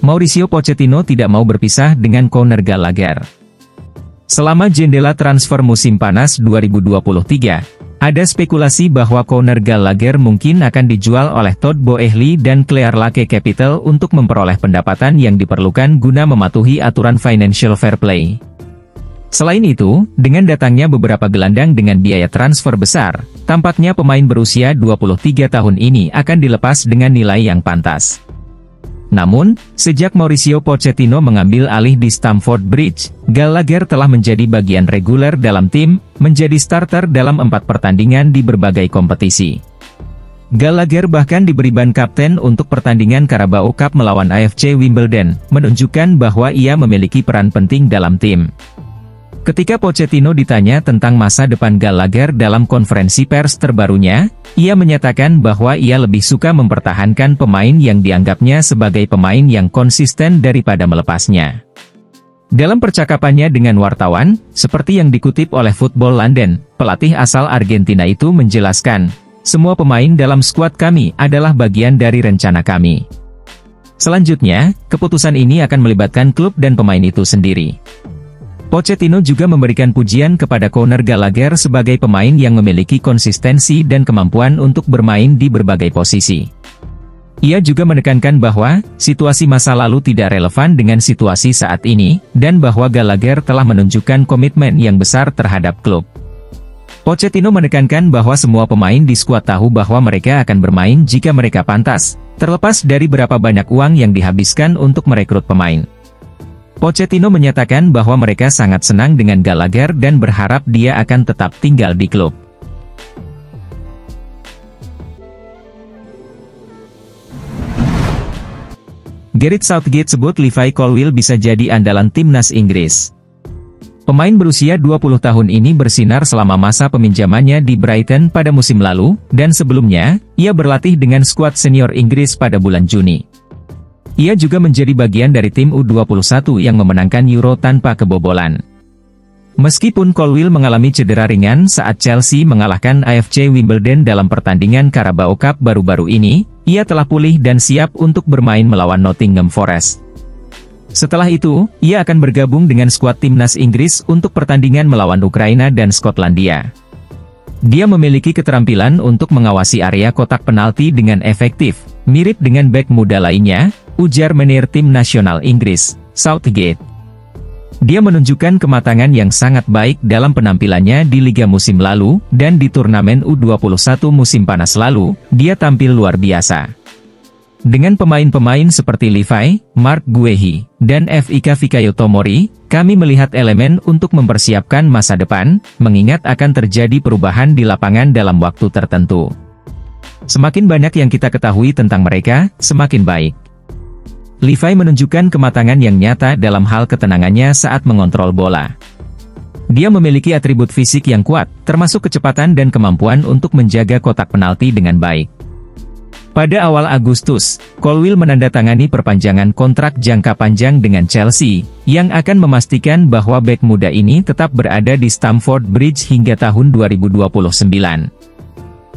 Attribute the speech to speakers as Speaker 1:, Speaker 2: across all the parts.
Speaker 1: Mauricio Pochettino tidak mau berpisah dengan Conor Gallagher. Selama jendela transfer musim panas 2023, ada spekulasi bahwa Conor Gallagher mungkin akan dijual oleh Todd Boehly dan Clearlake Capital untuk memperoleh pendapatan yang diperlukan guna mematuhi aturan financial fair play. Selain itu, dengan datangnya beberapa gelandang dengan biaya transfer besar, tampaknya pemain berusia 23 tahun ini akan dilepas dengan nilai yang pantas. Namun, sejak Mauricio Pochettino mengambil alih di Stamford Bridge, Gallagher telah menjadi bagian reguler dalam tim, menjadi starter dalam 4 pertandingan di berbagai kompetisi. Gallagher bahkan diberi ban kapten untuk pertandingan Carabao Cup melawan AFC Wimbledon, menunjukkan bahwa ia memiliki peran penting dalam tim. Ketika Pochettino ditanya tentang masa depan Gallagher dalam konferensi pers terbarunya, ia menyatakan bahwa ia lebih suka mempertahankan pemain yang dianggapnya sebagai pemain yang konsisten daripada melepasnya. Dalam percakapannya dengan wartawan, seperti yang dikutip oleh Football London, pelatih asal Argentina itu menjelaskan, "Semua pemain dalam skuad kami adalah bagian dari rencana kami. Selanjutnya, keputusan ini akan melibatkan klub dan pemain itu sendiri." Pochettino juga memberikan pujian kepada Conor Gallagher sebagai pemain yang memiliki konsistensi dan kemampuan untuk bermain di berbagai posisi. Ia juga menekankan bahwa, situasi masa lalu tidak relevan dengan situasi saat ini, dan bahwa Gallagher telah menunjukkan komitmen yang besar terhadap klub. Pochettino menekankan bahwa semua pemain di skuad tahu bahwa mereka akan bermain jika mereka pantas, terlepas dari berapa banyak uang yang dihabiskan untuk merekrut pemain. Pochettino menyatakan bahwa mereka sangat senang dengan Gallagher dan berharap dia akan tetap tinggal di klub. Gareth Southgate sebut Levi Colwill bisa jadi andalan timnas Inggris. Pemain berusia 20 tahun ini bersinar selama masa peminjamannya di Brighton pada musim lalu, dan sebelumnya, ia berlatih dengan skuad senior Inggris pada bulan Juni. Ia juga menjadi bagian dari tim U21 yang memenangkan Euro tanpa kebobolan. Meskipun Colwill mengalami cedera ringan saat Chelsea mengalahkan AFC Wimbledon dalam pertandingan Carabao Cup baru-baru ini, ia telah pulih dan siap untuk bermain melawan Nottingham Forest. Setelah itu, ia akan bergabung dengan skuad timnas Inggris untuk pertandingan melawan Ukraina dan Skotlandia. Dia memiliki keterampilan untuk mengawasi area kotak penalti dengan efektif, mirip dengan bek muda lainnya, ujar menir tim nasional Inggris, Southgate. Dia menunjukkan kematangan yang sangat baik dalam penampilannya di Liga musim lalu, dan di turnamen U21 musim panas lalu, dia tampil luar biasa. Dengan pemain-pemain seperti Levi, Marc Guehi, dan Fika Fikayo Tomori, kami melihat elemen untuk mempersiapkan masa depan, mengingat akan terjadi perubahan di lapangan dalam waktu tertentu. Semakin banyak yang kita ketahui tentang mereka, semakin baik. Levi menunjukkan kematangan yang nyata dalam hal ketenangannya saat mengontrol bola. Dia memiliki atribut fisik yang kuat, termasuk kecepatan dan kemampuan untuk menjaga kotak penalti dengan baik. Pada awal Agustus, Colwill menandatangani perpanjangan kontrak jangka panjang dengan Chelsea, yang akan memastikan bahwa bek muda ini tetap berada di Stamford Bridge hingga tahun 2029.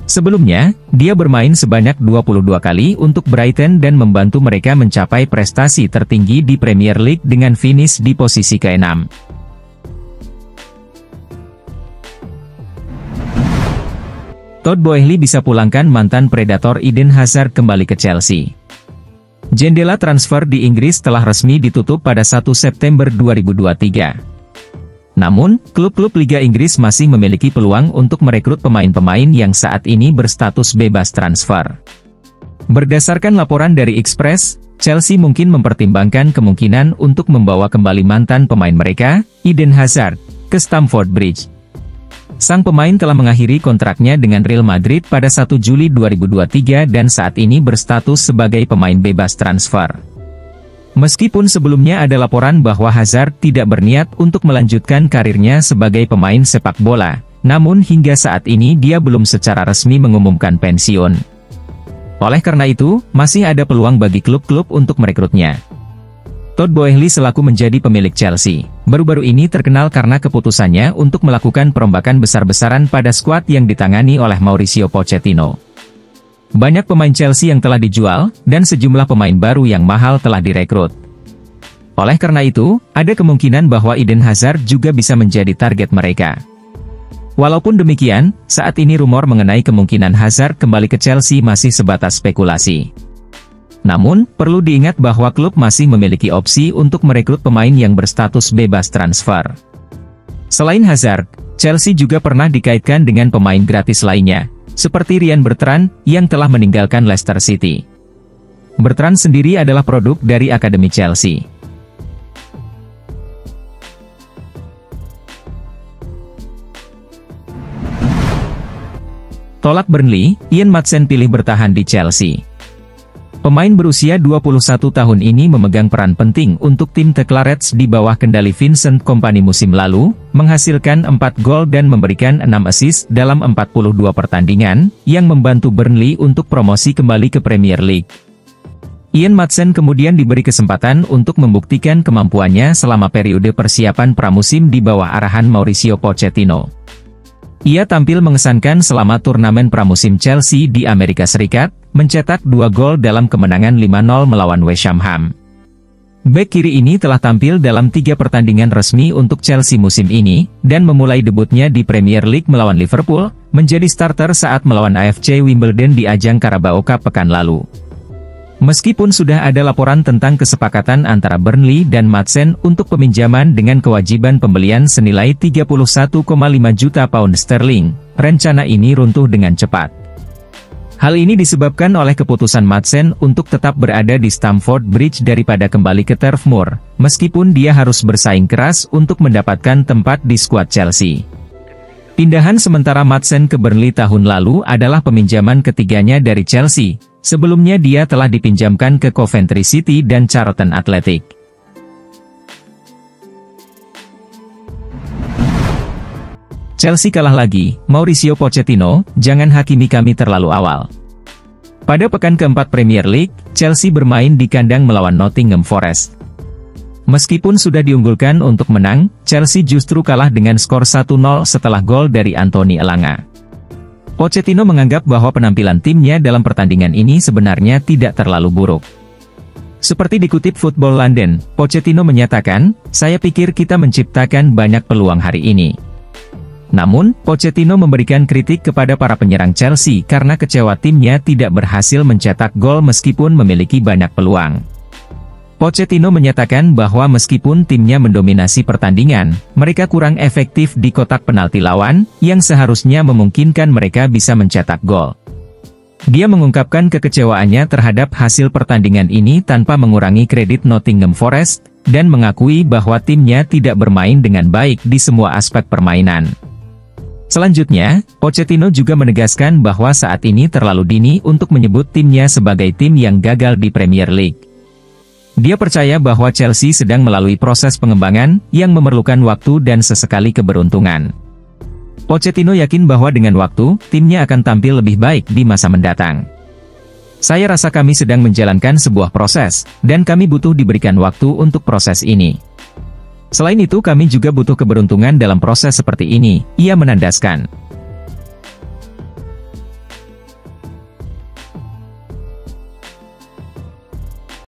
Speaker 1: Sebelumnya, dia bermain sebanyak 22 kali untuk Brighton dan membantu mereka mencapai prestasi tertinggi di Premier League dengan finish di posisi ke-6. Todd Boehly bisa pulangkan mantan predator Eden Hazard kembali ke Chelsea. Jendela transfer di Inggris telah resmi ditutup pada 1 September 2023. Namun, klub-klub Liga Inggris masih memiliki peluang untuk merekrut pemain-pemain yang saat ini berstatus bebas transfer. Berdasarkan laporan dari Express, Chelsea mungkin mempertimbangkan kemungkinan untuk membawa kembali mantan pemain mereka, Eden Hazard, ke Stamford Bridge. Sang pemain telah mengakhiri kontraknya dengan Real Madrid pada 1 Juli 2023 dan saat ini berstatus sebagai pemain bebas transfer. Meskipun sebelumnya ada laporan bahwa Hazard tidak berniat untuk melanjutkan karirnya sebagai pemain sepak bola, namun hingga saat ini dia belum secara resmi mengumumkan pensiun. Oleh karena itu, masih ada peluang bagi klub-klub untuk merekrutnya. Todd Boehly selaku menjadi pemilik Chelsea, baru-baru ini terkenal karena keputusannya untuk melakukan perombakan besar-besaran pada skuad yang ditangani oleh Mauricio Pochettino. Banyak pemain Chelsea yang telah dijual, dan sejumlah pemain baru yang mahal telah direkrut. Oleh karena itu, ada kemungkinan bahwa Eden Hazard juga bisa menjadi target mereka. Walaupun demikian, saat ini rumor mengenai kemungkinan Hazard kembali ke Chelsea masih sebatas spekulasi. Namun, perlu diingat bahwa klub masih memiliki opsi untuk merekrut pemain yang berstatus bebas transfer. Selain Hazard, Chelsea juga pernah dikaitkan dengan pemain gratis lainnya, seperti Ryan Bertrand, yang telah meninggalkan Leicester City. Bertrand sendiri adalah produk dari Akademi Chelsea. Tolak Burnley, Ian Maatsen pilih bertahan di Chelsea. Pemain berusia 21 tahun ini memegang peran penting untuk tim The Clarets di bawah kendali Vincent Kompany musim lalu, menghasilkan 4 gol dan memberikan 6 assist dalam 42 pertandingan, yang membantu Burnley untuk promosi kembali ke Premier League. Ian Maatsen kemudian diberi kesempatan untuk membuktikan kemampuannya selama periode persiapan pramusim di bawah arahan Mauricio Pochettino. Ia tampil mengesankan selama turnamen pramusim Chelsea di Amerika Serikat, mencetak 2 gol dalam kemenangan 5-0 melawan West Ham. Bek kiri ini telah tampil dalam 3 pertandingan resmi untuk Chelsea musim ini, dan memulai debutnya di Premier League melawan Liverpool, menjadi starter saat melawan AFC Wimbledon di ajang Carabao Cup pekan lalu. Meskipun sudah ada laporan tentang kesepakatan antara Burnley dan Maatsen untuk peminjaman dengan kewajiban pembelian senilai 31,5 juta pound sterling, rencana ini runtuh dengan cepat. Hal ini disebabkan oleh keputusan Maatsen untuk tetap berada di Stamford Bridge daripada kembali ke Turf Moor, meskipun dia harus bersaing keras untuk mendapatkan tempat di skuad Chelsea. Pindahan sementara Maatsen ke Burnley tahun lalu adalah peminjaman ketiganya dari Chelsea. Sebelumnya dia telah dipinjamkan ke Coventry City dan Charlton Athletic. Chelsea kalah lagi, Mauricio Pochettino, jangan hakimi kami terlalu awal. Pada pekan keempat Premier League, Chelsea bermain di kandang melawan Nottingham Forest. Meskipun sudah diunggulkan untuk menang, Chelsea justru kalah dengan skor 1-0 setelah gol dari Anthony Elanga. Pochettino menganggap bahwa penampilan timnya dalam pertandingan ini sebenarnya tidak terlalu buruk. Seperti dikutip Football London, Pochettino menyatakan, "Saya pikir kita menciptakan banyak peluang hari ini." Namun, Pochettino memberikan kritik kepada para penyerang Chelsea karena kecewa timnya tidak berhasil mencetak gol meskipun memiliki banyak peluang. Pochettino menyatakan bahwa meskipun timnya mendominasi pertandingan, mereka kurang efektif di kotak penalti lawan, yang seharusnya memungkinkan mereka bisa mencetak gol. Dia mengungkapkan kekecewaannya terhadap hasil pertandingan ini tanpa mengurangi kredit Nottingham Forest, dan mengakui bahwa timnya tidak bermain dengan baik di semua aspek permainan. Selanjutnya, Pochettino juga menegaskan bahwa saat ini terlalu dini untuk menyebut timnya sebagai tim yang gagal di Premier League. Dia percaya bahwa Chelsea sedang melalui proses pengembangan, yang memerlukan waktu dan sesekali keberuntungan. Pochettino yakin bahwa dengan waktu, timnya akan tampil lebih baik di masa mendatang. Saya rasa kami sedang menjalankan sebuah proses, dan kami butuh diberikan waktu untuk proses ini. Selain itu kami juga butuh keberuntungan dalam proses seperti ini, ia menandaskan.